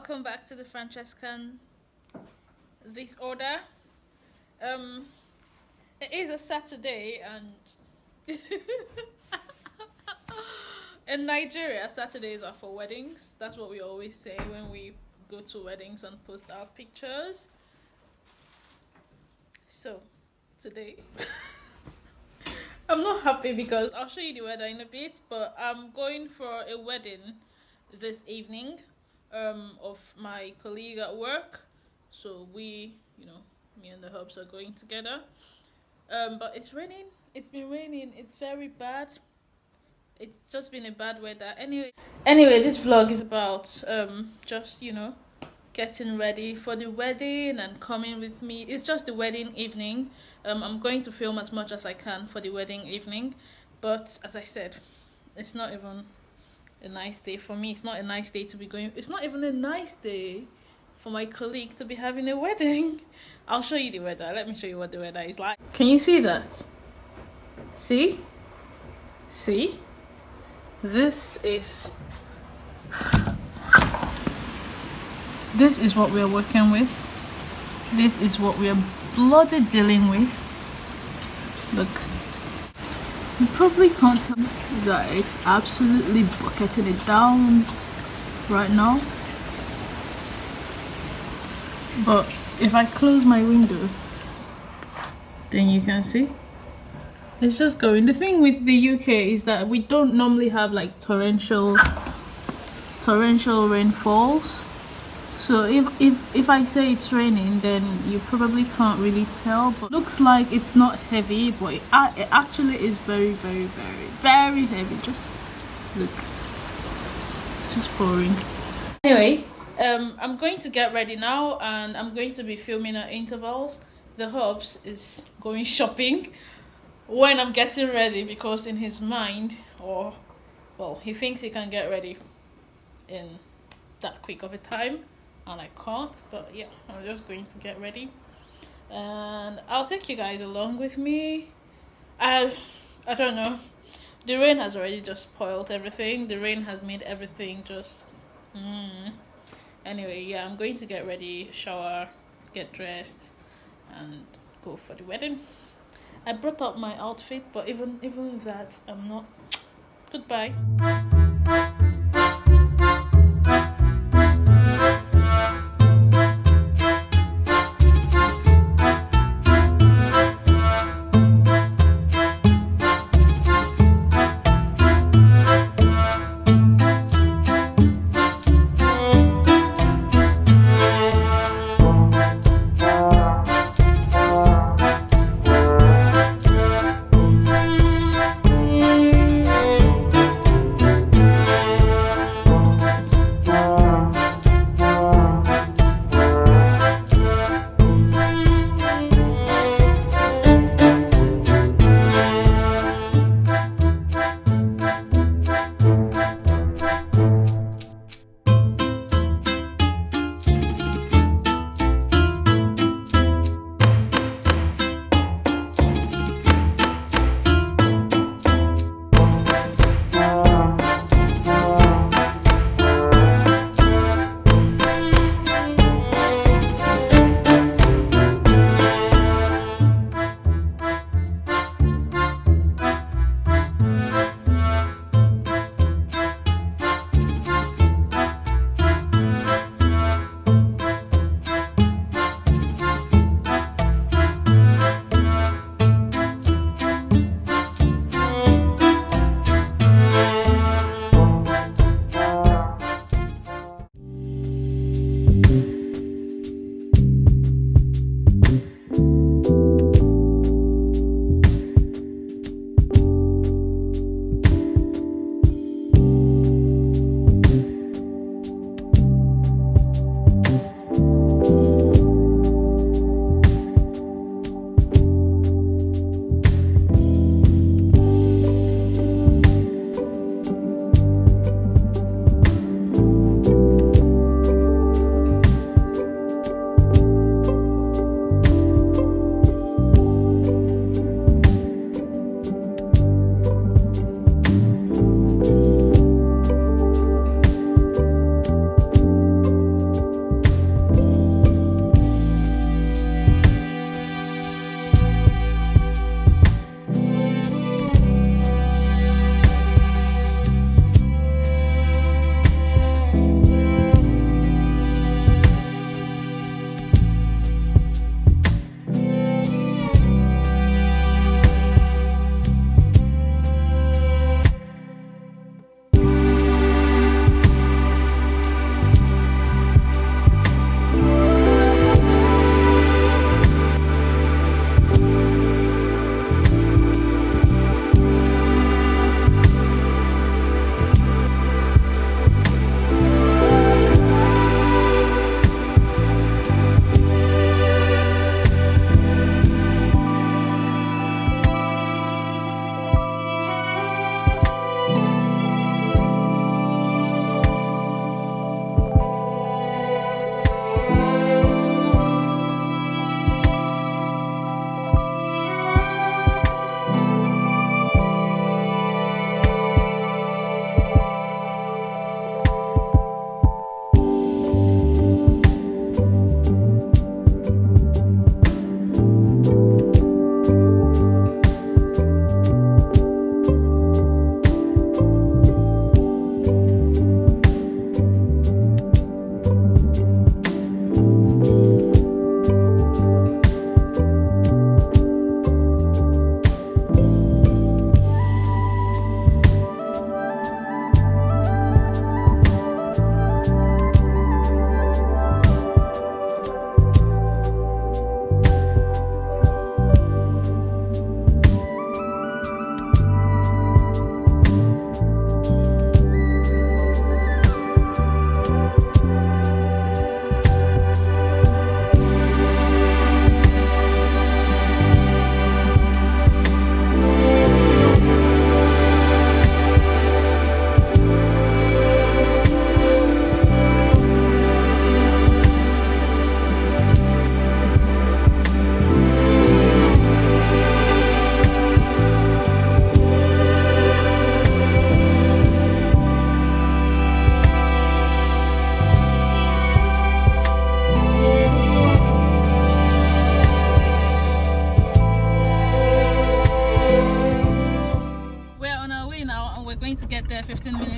welcome back to the Francescan This Order. It is a Saturday, and in Nigeria, Saturdays are for weddings. That's what we always say when we go to weddings and post our pictures. So, today, I'm not happy because I'll show you the weather in a bit, but I'm going for a wedding this evening of my colleague at work. So me and the hubs are going together. But it's raining. It's been raining. It's very bad. It's just been a bad weather. Anyway, this vlog is about just getting ready for the wedding and coming with me. It's just the wedding evening. I'm going to film as much as I can for the wedding evening, but as I said, it's not even a nice day for me. It's not a nice day to be going. It's not even a nice day for my colleague to be having a wedding. I'll show you the weather. Let me show you what the weather is like. Can you see that? See? This is what we're working with. This is what we're bloody dealing with. Look. You probably can't tell that it's absolutely bucketing it down right now. But if I close my window, then you can see it's just going. The thing with the UK is that we don't normally have like torrential rainfalls. So if I say it's raining, then you probably can't really tell. But looks like it's not heavy, but it actually is very, very, very, very heavy. Just look, it's just pouring. Anyway, I'm going to get ready now, and I'm going to be filming at intervals. The hubs is going shopping when I'm getting ready, because in his mind, he thinks he can get ready in that quick of a time. And I can't, but yeah, I'm just going to get ready and I'll take you guys along with me. I don't know, the rain has already just spoiled everything. The rain has made everything just Anyway, yeah, I'm going to get ready, shower, get dressed and go for the wedding. I brought up my outfit, but even that, I'm not. Goodbye.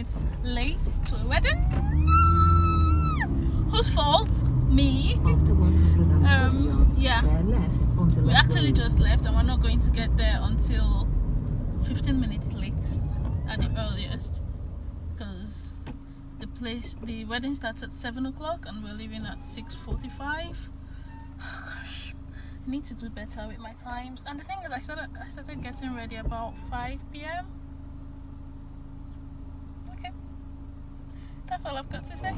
minutes late to a wedding. Whose fault? Me. Yeah. We actually just left and we're not going to get there until 15 minutes late at the earliest, because the wedding starts at 7 o'clock and we're leaving at 6:45. Oh gosh, I need to do better with my times. And the thing is, I started getting ready about 5 p.m. Okay, that's all I've got to say.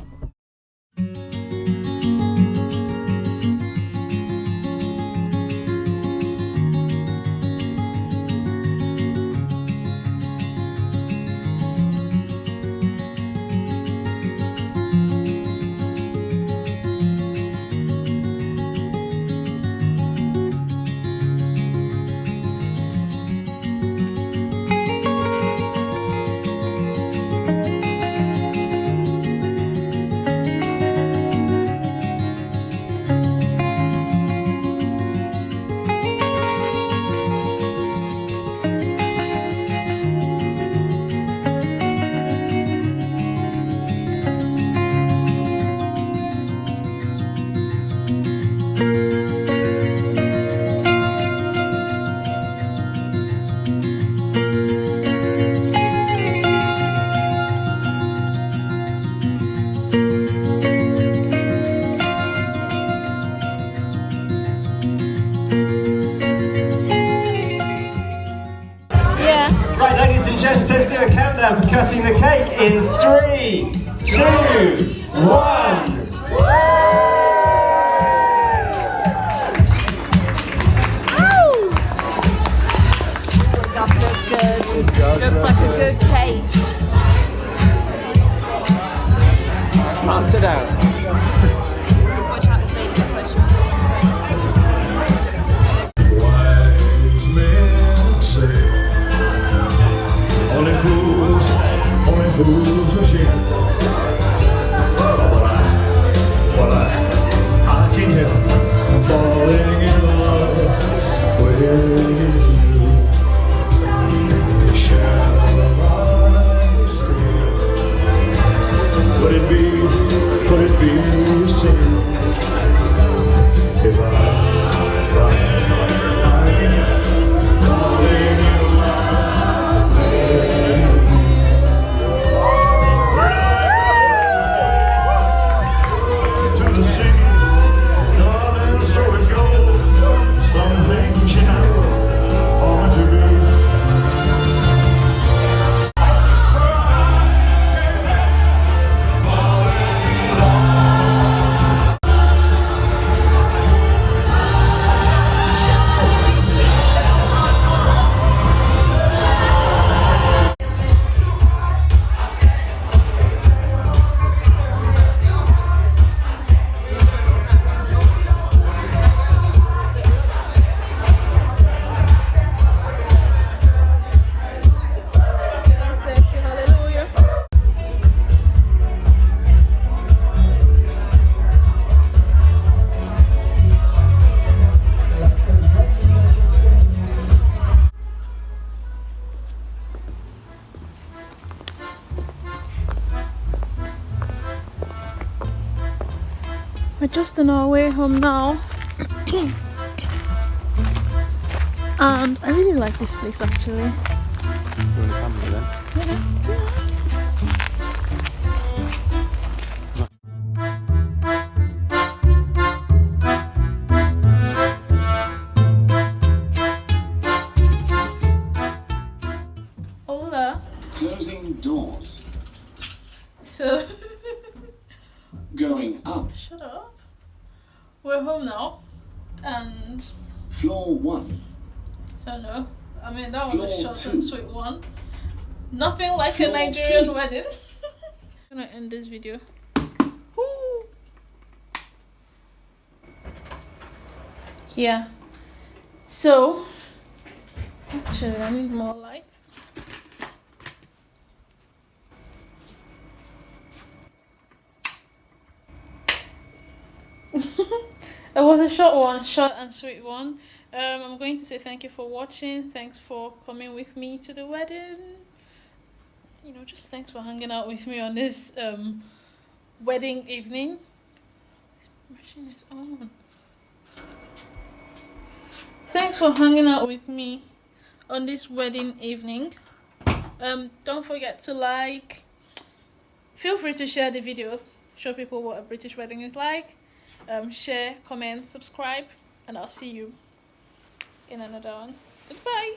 Right, ladies and gents, let's do a countdown for cutting the cake in 3, 2, 1. Looks like a good cake. Can't sit down. Watch out, it's late. Wise men say only fools rushing. But I can't help falling in love with you. Shall I stay? Could it be sin if I cry again, falling in love with you? To the sea, darling, so it goes. Some things you know are meant to be. We're just on our way home now. And I really like this place actually. You want to come here then? Hola. Closing doors. So Going up. shut up. We're home now. And Floor 1. so no. I mean that was a Floor short two. and sweet one. Nothing like a Floor Nigerian 3. wedding. I'm gonna end this video. Yeah. So actually I need more lights. It was a short and sweet one. I'm going to say thank you for watching. Thanks for coming with me to the wedding. you know, just thanks for hanging out with me on this wedding evening. This machine is on. Thanks for hanging out with me on this wedding evening. Don't forget to like. Feel free to share the video. Show people what a British wedding is like. Share, comment, subscribe, and I'll see you in another one. Goodbye.